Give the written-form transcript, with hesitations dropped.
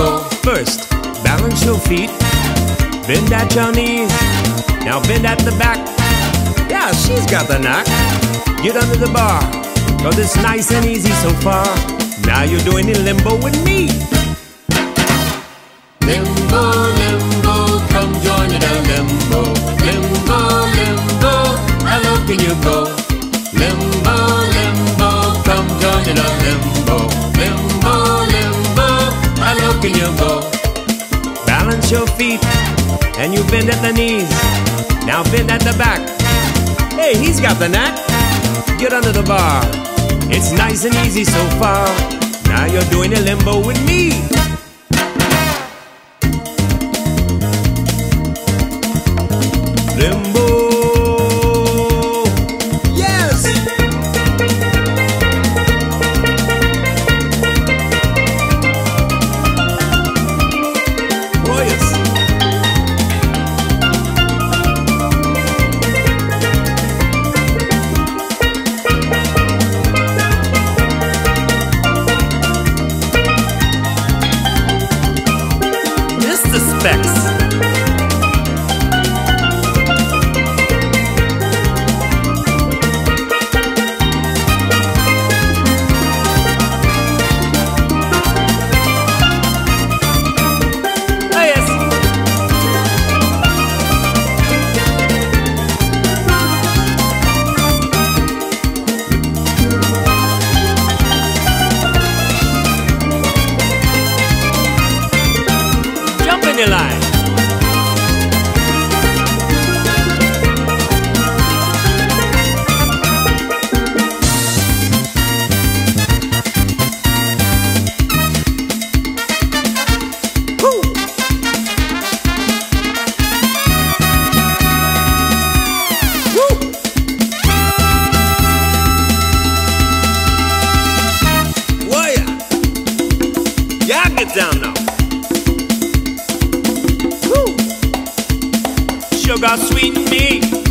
limbo. First, balance your feet, bend at your knees. Now bend at the back. Yeah, she's got the knack. Get under the bar, 'cause it's nice and easy so far. Now you're doing it limbo with me. Limbo, limbo, come join in a limbo. Limbo, limbo, how low can you go? Limbo, limbo, come join in a limbo. Limbo, limbo, how low can you go? Balance your feet, and you bend at the knees. Now bend at the back. Hey, he's got the knack. Get under the bar. It's nice and easy so far. Now you're doing a limbo with me. Limbo. Yes. Oh, yes. Mr. Specs. In your line. Woo. Woo. Warrior. Y'all get down now. Sugar sweet me.